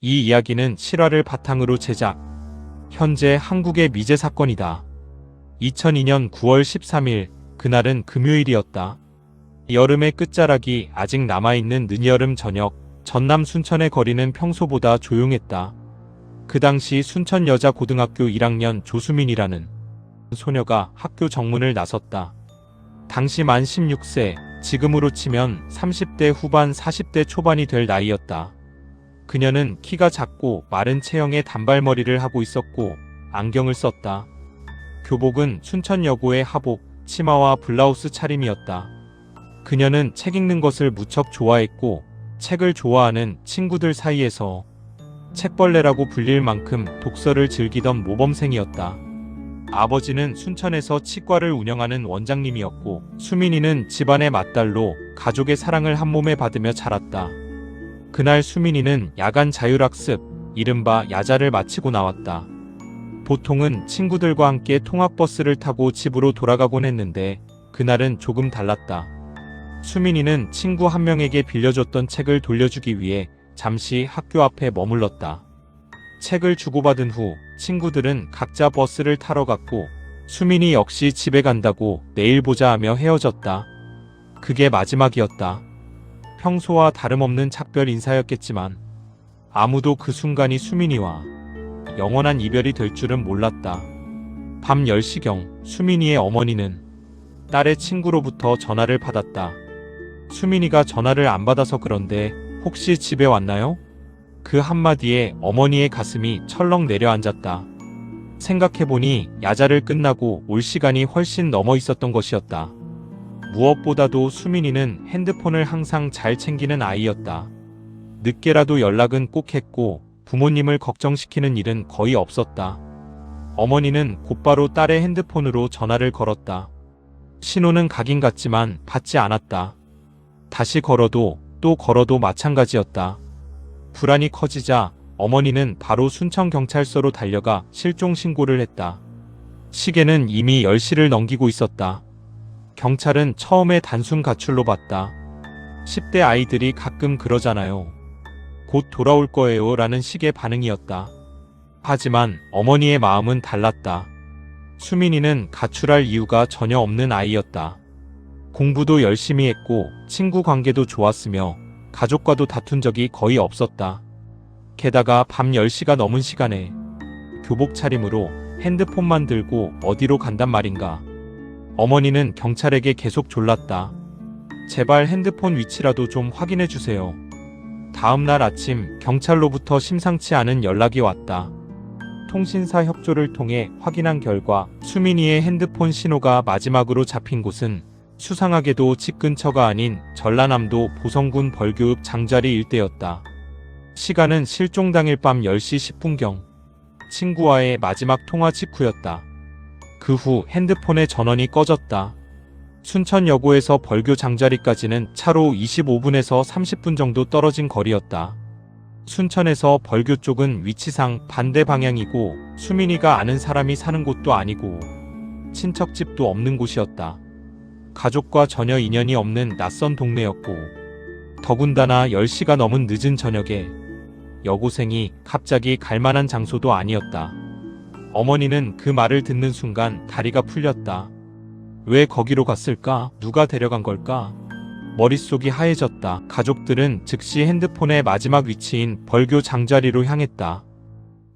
이 이야기는 실화를 바탕으로 제작. 현재 한국의 미제 사건이다. 2002년 9월 13일, 그날은 금요일이었다. 여름의 끝자락이 아직 남아있는 늦여름 저녁, 전남 순천의 거리는 평소보다 조용했다. 그 당시 순천 여자고등학교 1학년 조수민이라는 소녀가 학교 정문을 나섰다. 당시 만 16세, 지금으로 치면 30대 후반 40대 초반이 될 나이였다. 그녀는 키가 작고 마른 체형의 단발머리를 하고 있었고 안경을 썼다. 교복은 순천여고의 하복, 치마와 블라우스 차림이었다. 그녀는 책 읽는 것을 무척 좋아했고 책을 좋아하는 친구들 사이에서 책벌레라고 불릴 만큼 독서를 즐기던 모범생이었다. 아버지는 순천에서 치과를 운영하는 원장님이었고 수민이는 집안의 맏딸로 가족의 사랑을 한몸에 받으며 자랐다. 그날 수민이는 야간 자율학습, 이른바 야자를 마치고 나왔다. 보통은 친구들과 함께 통학버스를 타고 집으로 돌아가곤 했는데 그날은 조금 달랐다. 수민이는 친구 한 명에게 빌려줬던 책을 돌려주기 위해 잠시 학교 앞에 머물렀다. 책을 주고받은 후 친구들은 각자 버스를 타러 갔고 수민이 역시 집에 간다고 내일 보자 하며 헤어졌다. 그게 마지막이었다. 평소와 다름없는 작별 인사였겠지만 아무도 그 순간이 수민이와 영원한 이별이 될 줄은 몰랐다. 밤 10시경 수민이의 어머니는 딸의 친구로부터 전화를 받았다. 수민이가 전화를 안 받아서 그런데 혹시 집에 왔나요? 그 한마디에 어머니의 가슴이 철렁 내려앉았다. 생각해보니 야자를 끝나고 올 시간이 훨씬 넘어 있었던 것이었다. 무엇보다도 수민이는 핸드폰을 항상 잘 챙기는 아이였다. 늦게라도 연락은 꼭 했고 부모님을 걱정시키는 일은 거의 없었다. 어머니는 곧바로 딸의 핸드폰으로 전화를 걸었다. 신호는 가긴 갔지만 받지 않았다. 다시 걸어도 또 걸어도 마찬가지였다. 불안이 커지자 어머니는 바로 순천경찰서로 달려가 실종 신고를 했다. 시계는 이미 10시를 넘기고 있었다. 경찰은 처음에 단순 가출로 봤다. 10대 아이들이 가끔 그러잖아요. 곧 돌아올 거예요 라는 식의 반응이었다. 하지만 어머니의 마음은 달랐다. 수민이는 가출할 이유가 전혀 없는 아이였다. 공부도 열심히 했고 친구 관계도 좋았으며 가족과도 다툰 적이 거의 없었다. 게다가 밤 10시가 넘은 시간에 교복 차림으로 핸드폰만 들고 어디로 간단 말인가. 어머니는 경찰에게 계속 졸랐다. 제발 핸드폰 위치라도 좀 확인해 주세요. 다음 날 아침 경찰로부터 심상치 않은 연락이 왔다. 통신사 협조를 통해 확인한 결과 수민이의 핸드폰 신호가 마지막으로 잡힌 곳은 수상하게도 집 근처가 아닌 전라남도 보성군 벌교읍 장자리 일대였다. 시간은 실종 당일 밤 10시 10분경. 친구와의 마지막 통화 직후였다. 그 후 핸드폰의 전원이 꺼졌다. 순천여고에서 벌교 장자리까지는 차로 25분에서 30분 정도 떨어진 거리였다. 순천에서 벌교 쪽은 위치상 반대 방향이고 수민이가 아는 사람이 사는 곳도 아니고 친척집도 없는 곳이었다. 가족과 전혀 인연이 없는 낯선 동네였고 더군다나 10시가 넘은 늦은 저녁에 여고생이 갑자기 갈만한 장소도 아니었다. 어머니는 그 말을 듣는 순간 다리가 풀렸다. 왜 거기로 갔을까? 누가 데려간 걸까? 머릿속이 하얘졌다. 가족들은 즉시 핸드폰의 마지막 위치인 벌교 장자리로 향했다.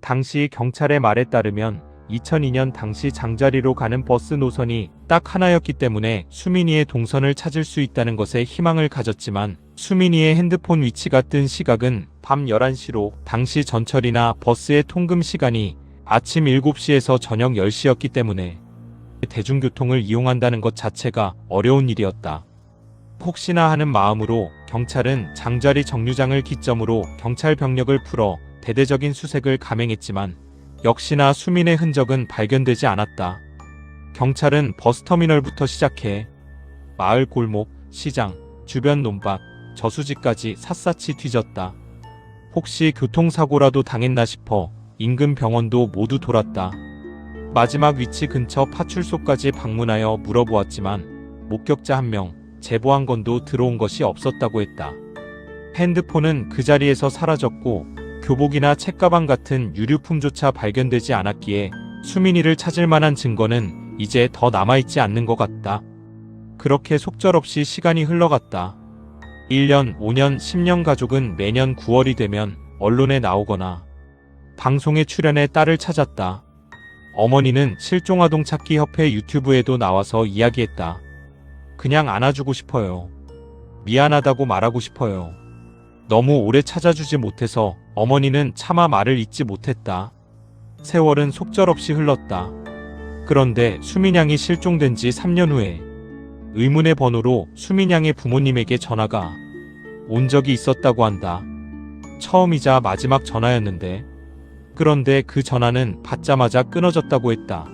당시 경찰의 말에 따르면 2002년 당시 장자리로 가는 버스 노선이 딱 하나였기 때문에 수민이의 동선을 찾을 수 있다는 것에 희망을 가졌지만 수민이의 핸드폰 위치가 뜬 시각은 밤 11시로 당시 전철이나 버스의 통금 시간이 아침 7시에서 저녁 10시였기 때문에 대중교통을 이용한다는 것 자체가 어려운 일이었다. 혹시나 하는 마음으로 경찰은 장자리 정류장을 기점으로 경찰 병력을 풀어 대대적인 수색을 감행했지만 역시나 수민의 흔적은 발견되지 않았다. 경찰은 버스터미널부터 시작해 마을 골목, 시장, 주변 논밭, 저수지까지 샅샅이 뒤졌다. 혹시 교통사고라도 당했나 싶어 인근 병원도 모두 돌았다. 마지막 위치 근처 파출소까지 방문하여 물어보았지만 목격자 한 명, 제보 한 건도 들어온 것이 없었다고 했다. 핸드폰은 그 자리에서 사라졌고 교복이나 책가방 같은 유류품조차 발견되지 않았기에 수민이를 찾을 만한 증거는 이제 더 남아있지 않는 것 같다. 그렇게 속절없이 시간이 흘러갔다. 1년, 5년, 10년 가족은 매년 9월이 되면 언론에 나오거나 방송에 출연해 딸을 찾았다. 어머니는 실종아동 찾기 협회 유튜브에도 나와서 이야기했다. 그냥 안아주고 싶어요. 미안하다고 말하고 싶어요. 너무 오래 찾아주지 못해서 어머니는 차마 말을 잇지 못했다. 세월은 속절없이 흘렀다. 그런데 수민양이 실종된 지 3년 후에 의문의 번호로 수민양의 부모님에게 전화가 온 적이 있었다고 한다. 처음이자 마지막 전화였는데, 그런데 그 전화는 받자마자 끊어졌다고 했다.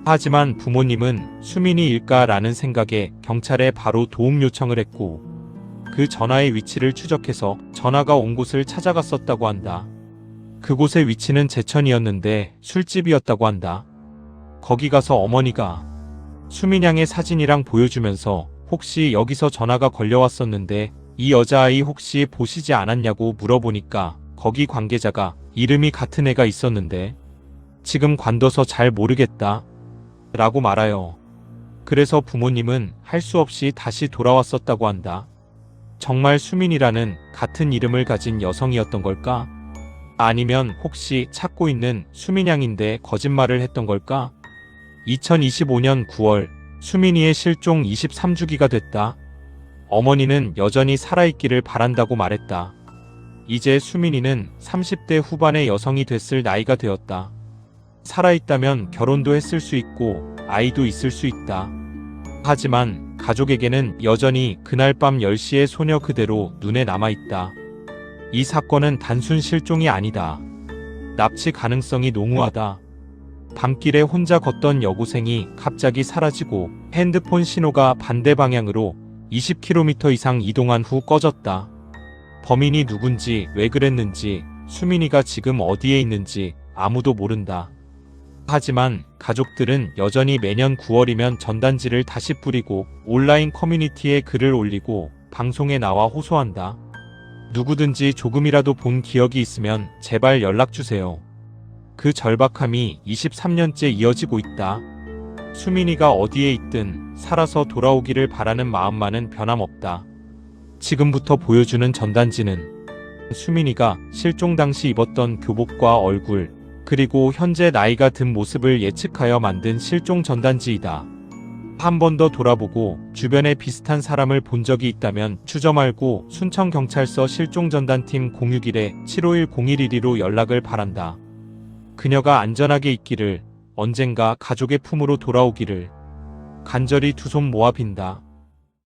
하지만 부모님은 수민이일까라는 생각에 경찰에 바로 도움 요청을 했고, 그 전화의 위치를 추적해서 전화가 온 곳을 찾아갔었다고 한다. 그곳의 위치는 제천이었는데 술집이었다고 한다. 거기 가서 어머니가 수민양의 사진이랑 보여주면서 혹시 여기서 전화가 걸려왔었는데 이 여자아이 혹시 보시지 않았냐고 물어보니까 거기 관계자가 이름이 같은 애가 있었는데 지금 관둬서 잘 모르겠다 라고 말하여, 그래서 부모님은 할 수 없이 다시 돌아왔었다고 한다. 정말 수민이라는 같은 이름을 가진 여성이었던 걸까? 아니면 혹시 찾고 있는 수민양인데 거짓말을 했던 걸까? 2025년 9월 수민이의 실종 23주기가 됐다. 어머니는 여전히 살아있기를 바란다고 말했다. 이제 수민이는 30대 후반의 여성이 됐을 나이가 되었다. 살아있다면 결혼도 했을 수 있고 아이도 있을 수 있다. 하지만 가족에게는 여전히 그날 밤 10시의 소녀 그대로 눈에 남아있다. 이 사건은 단순 실종이 아니다. 납치 가능성이 농후하다. 밤길에 혼자 걷던 여고생이 갑자기 사라지고 핸드폰 신호가 반대 방향으로 20km 이상 이동한 후 꺼졌다. 범인이 누군지, 왜 그랬는지, 수민이가 지금 어디에 있는지 아무도 모른다. 하지만 가족들은 여전히 매년 9월이면 전단지를 다시 뿌리고 온라인 커뮤니티에 글을 올리고 방송에 나와 호소한다. 누구든지 조금이라도 본 기억이 있으면 제발 연락주세요. 그 절박함이 23년째 이어지고 있다. 수민이가 어디에 있든 살아서 돌아오기를 바라는 마음만은 변함없다. 지금부터 보여주는 전단지는 수민이가 실종 당시 입었던 교복과 얼굴, 그리고 현재 나이가 든 모습을 예측하여 만든 실종 전단지이다. 한 번 더 돌아보고 주변에 비슷한 사람을 본 적이 있다면 추저 말고 순천경찰서 실종전단팀 061-751-0112로 연락을 바란다. 그녀가 안전하게 있기를, 언젠가 가족의 품으로 돌아오기를 간절히 두 손 모아 빈다.